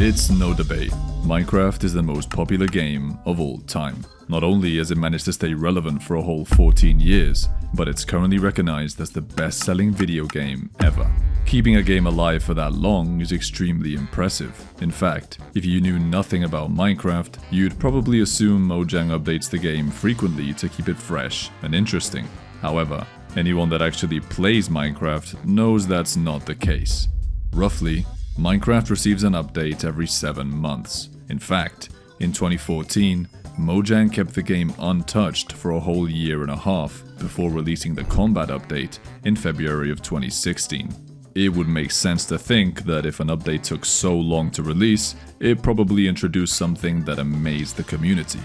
It's no debate. Minecraft is the most popular game of all time. Not only has it managed to stay relevant for a whole 14 years, but it's currently recognized as the best-selling video game ever. Keeping a game alive for that long is extremely impressive. In fact, if you knew nothing about Minecraft, you'd probably assume Mojang updates the game frequently to keep it fresh and interesting. However, anyone that actually plays Minecraft knows that's not the case. Roughly, Minecraft receives an update every 7 months. In fact, in 2014, Mojang kept the game untouched for a whole year and a half before releasing the combat update in February of 2016. It would make sense to think that if an update took so long to release, it probably introduced something that amazed the community.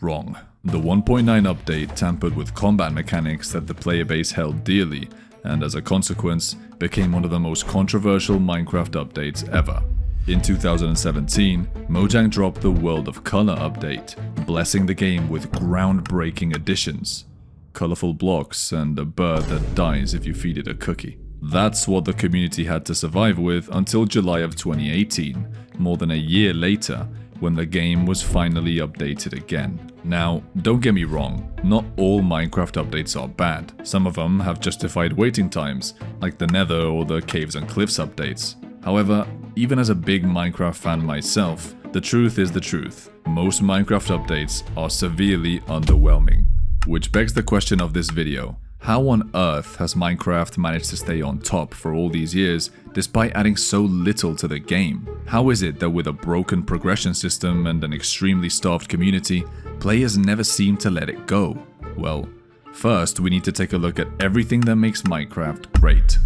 Wrong. The 1.9 update tampered with combat mechanics that the player base held dearly, and as a consequence, became one of the most controversial Minecraft updates ever. In 2017, Mojang dropped the World of Color update, blessing the game with groundbreaking additions. Colorful blocks and a bird that dies if you feed it a cookie. That's what the community had to survive with until July of 2018, more than a year later, when the game was finally updated again. Now, don't get me wrong, not all Minecraft updates are bad. Some of them have justified waiting times, like the Nether or the Caves and Cliffs updates. However, even as a big Minecraft fan myself, the truth is the truth. Most Minecraft updates are severely underwhelming. Which begs the question of this video. How on earth has Minecraft managed to stay on top for all these years despite adding so little to the game? How is it that with a broken progression system and an extremely starved community, players never seem to let it go? Well, first we need to take a look at everything that makes Minecraft great.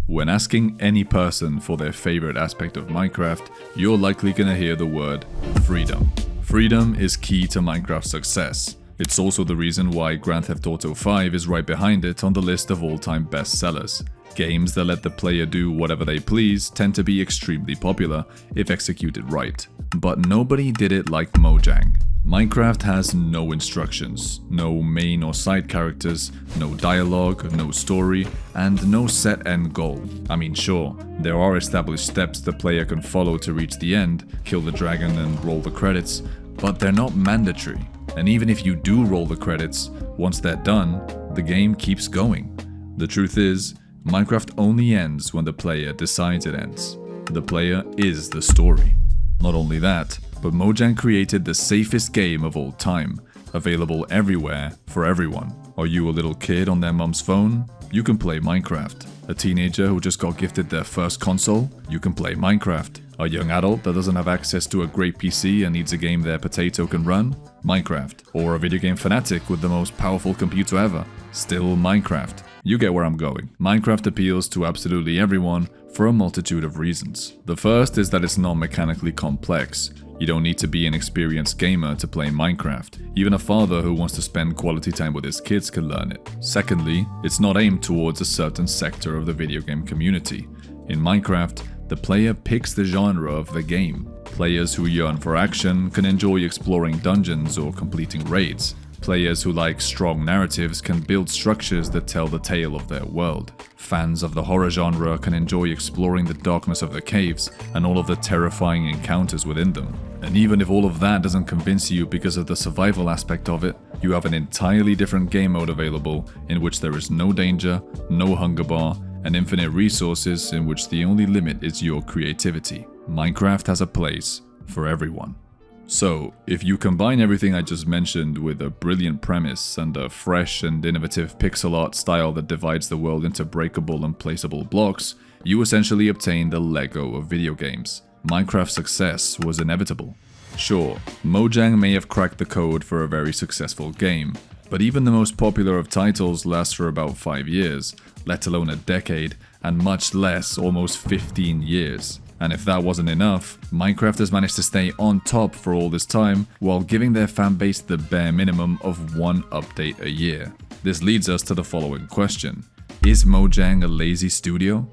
When asking any person for their favorite aspect of Minecraft, you're likely gonna hear the word freedom. Freedom is key to Minecraft's success. It's also the reason why Grand Theft Auto 5 is right behind it on the list of all-time bestsellers. Games that let the player do whatever they please tend to be extremely popular if executed right. But nobody did it like Mojang. Minecraft has no instructions, no main or side characters, no dialogue, no story, and no set end goal. I mean, sure, there are established steps the player can follow to reach the end, kill the dragon and roll the credits, but they're not mandatory. And even if you do roll the credits, once they're done, the game keeps going. The truth is, Minecraft only ends when the player decides it ends. The player is the story. Not only that, but Mojang created the safest game of all time, available everywhere for everyone. Are you a little kid on their mum's phone? You can play Minecraft. A teenager who just got gifted their first console? You can play Minecraft. A young adult that doesn't have access to a great PC and needs a game their potato can run? Minecraft. Or a video game fanatic with the most powerful computer ever? Still Minecraft. You get where I'm going. Minecraft appeals to absolutely everyone for a multitude of reasons. The first is that it's not mechanically complex. You don't need to be an experienced gamer to play Minecraft. Even a father who wants to spend quality time with his kids can learn it. Secondly, it's not aimed towards a certain sector of the video game community. In Minecraft, the player picks the genre of the game. Players who yearn for action can enjoy exploring dungeons or completing raids. Players who like strong narratives can build structures that tell the tale of their world. Fans of the horror genre can enjoy exploring the darkness of the caves and all of the terrifying encounters within them. And even if all of that doesn't convince you because of the survival aspect of it, you have an entirely different game mode available in which there is no danger, no hunger bar, and infinite resources in which the only limit is your creativity. Minecraft has a place for everyone. So, if you combine everything I just mentioned with a brilliant premise and a fresh and innovative pixel art style that divides the world into breakable and placeable blocks, you essentially obtain the Lego of video games. Minecraft's success was inevitable. Sure, Mojang may have cracked the code for a very successful game, but even the most popular of titles lasts for about 5 years, let alone a decade, and much less almost 15 years. And if that wasn't enough, Minecraft has managed to stay on top for all this time while giving their fanbase the bare minimum of 1 update a year. This leads us to the following question. Is Mojang a lazy studio?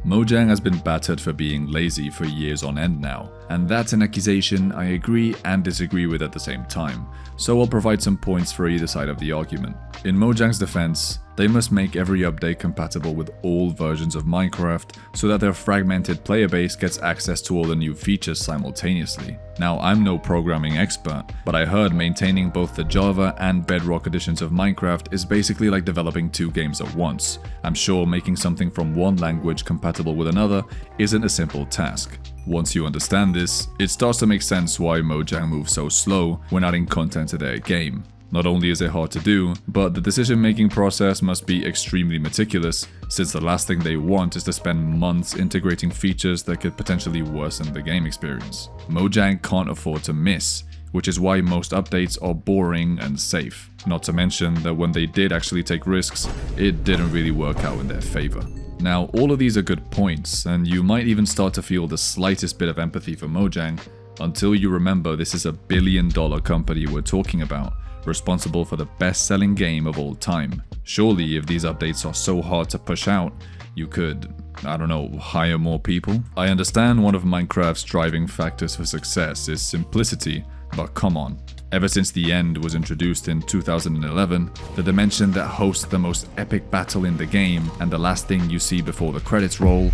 Mojang has been battered for being lazy for years on end now, and that's an accusation I agree and disagree with at the same time, so I'll provide some points for either side of the argument. In Mojang's defense, They must make every update compatible with all versions of Minecraft so that their fragmented player base gets access to all the new features simultaneously. Now, I'm no programming expert, but I heard maintaining both the Java and Bedrock editions of Minecraft is basically like developing two games at once. I'm sure making something from one language compatible with another isn't a simple task. Once you understand this, it starts to make sense why Mojang moves so slow when adding content to their game. Not only is it hard to do, but the decision-making process must be extremely meticulous, since the last thing they want is to spend months integrating features that could potentially worsen the game experience. Mojang can't afford to miss, which is why most updates are boring and safe. Not to mention that when they did actually take risks, it didn't really work out in their favor. Now, all of these are good points, and you might even start to feel the slightest bit of empathy for Mojang, until you remember this is a billion-dollar company we're talking about, responsible for the best-selling game of all time. Surely, if these updates are so hard to push out, you could, I don't know, hire more people? I understand one of Minecraft's driving factors for success is simplicity, but come on. Ever since the End was introduced in 2011, the dimension that hosts the most epic battle in the game and the last thing you see before the credits roll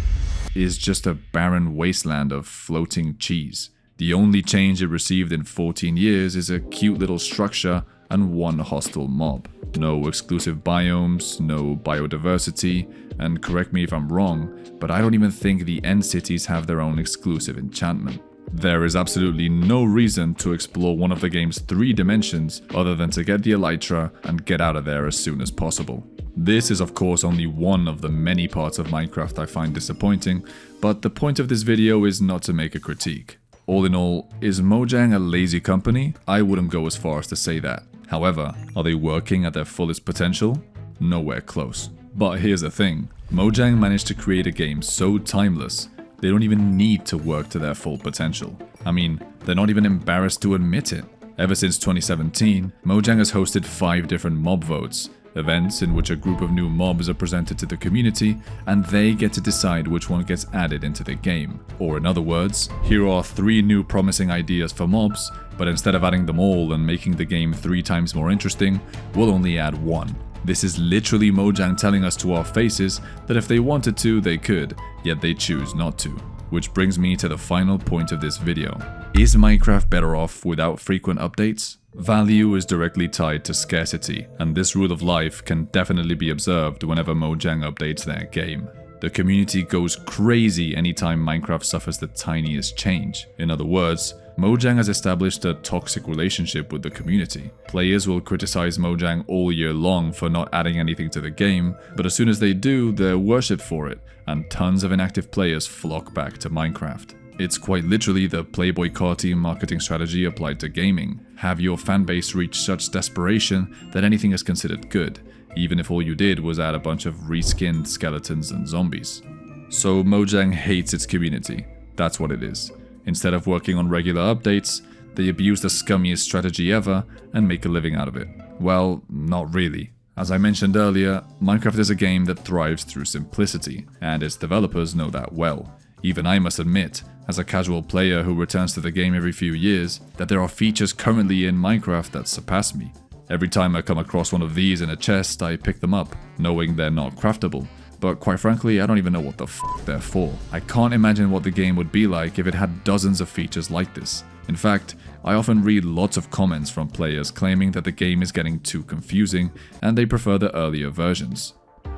is just a barren wasteland of floating cheese. The only change it received in 14 years is a cute little structure and one hostile mob. No exclusive biomes, no biodiversity, and correct me if I'm wrong, but I don't even think the end cities have their own exclusive enchantment. There is absolutely no reason to explore one of the game's 3 dimensions other than to get the elytra and get out of there as soon as possible. This is of course only one of the many parts of Minecraft I find disappointing, but the point of this video is not to make a critique. All in all, is Mojang a lazy company? I wouldn't go as far as to say that. However, are they working at their fullest potential? Nowhere close. But here's the thing, Mojang managed to create a game so timeless, they don't even need to work to their full potential. I mean, they're not even embarrassed to admit it. Ever since 2017, Mojang has hosted 5 different mob votes, events in which a group of new mobs are presented to the community and they get to decide which one gets added into the game. Or in other words, here are 3 new promising ideas for mobs, but instead of adding them all and making the game 3 times more interesting, we'll only add 1. This is literally Mojang telling us to our faces that if they wanted to, they could, yet they choose not to. Which brings me to the final point of this video. Is Minecraft better off without frequent updates? Value is directly tied to scarcity, and this rule of life can definitely be observed whenever Mojang updates their game. The community goes crazy anytime Minecraft suffers the tiniest change. In other words, Mojang has established a toxic relationship with the community. Players will criticize Mojang all year long for not adding anything to the game, but as soon as they do, they're worshipped for it, and tons of inactive players flock back to Minecraft. It's quite literally the Playboy Carti marketing strategy applied to gaming. Have your fanbase reach such desperation that anything is considered good, even if all you did was add a bunch of reskinned skeletons and zombies. So Mojang hates its community. That's what it is. Instead of working on regular updates, they abuse the scummiest strategy ever and make a living out of it. Well, not really. As I mentioned earlier, Minecraft is a game that thrives through simplicity, and its developers know that well. Even I must admit, as a casual player who returns to the game every few years, that there are features currently in Minecraft that surpass me. Every time I come across one of these in a chest, I pick them up, knowing they're not craftable. But quite frankly, I don't even know what the f they're for. I can't imagine what the game would be like if it had dozens of features like this. In fact, I often read lots of comments from players claiming that the game is getting too confusing and they prefer the earlier versions.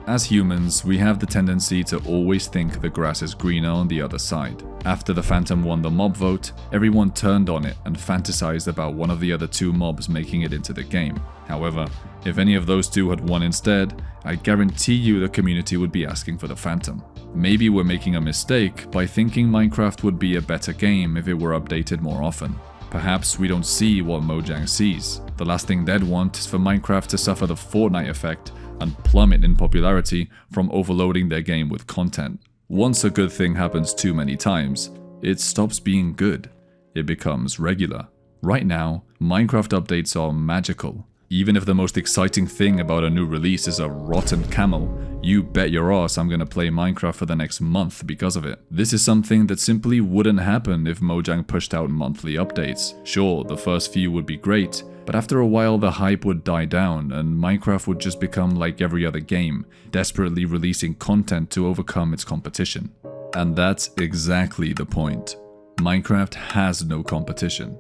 As humans, we have the tendency to always think the grass is greener on the other side. After the Phantom won the mob vote, everyone turned on it and fantasized about one of the other 2 mobs making it into the game. However, if any of those 2 had won instead, I guarantee you the community would be asking for the Phantom. Maybe we're making a mistake by thinking Minecraft would be a better game if it were updated more often. Perhaps we don't see what Mojang sees. The last thing they'd want is for Minecraft to suffer the Fortnite effect and plummet in popularity from overloading their game with content. Once a good thing happens too many times, it stops being good. It becomes regular. Right now, Minecraft updates are magical. Even if the most exciting thing about a new release is a rotten camel, you bet your ass I'm gonna play Minecraft for the next month because of it. This is something that simply wouldn't happen if Mojang pushed out monthly updates. Sure, the first few would be great, but after a while the hype would die down and Minecraft would just become like every other game, desperately releasing content to overcome its competition. And that's exactly the point. Minecraft has no competition.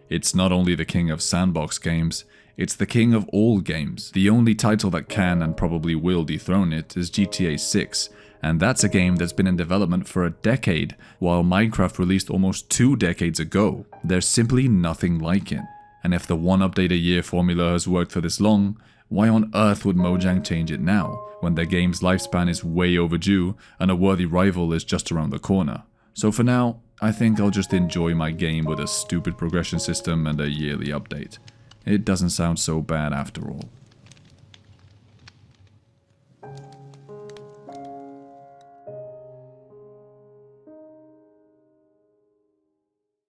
It's not only the king of sandbox games, it's the king of all games. The only title that can and probably will dethrone it is GTA 6, and that's a game that's been in development for a decade, while Minecraft released almost 2 decades ago. There's simply nothing like it. And if the one update a year formula has worked for this long, why on earth would Mojang change it now, when their game's lifespan is way overdue and a worthy rival is just around the corner? So for now, I think I'll just enjoy my game with a stupid progression system and a yearly update. It doesn't sound so bad after all.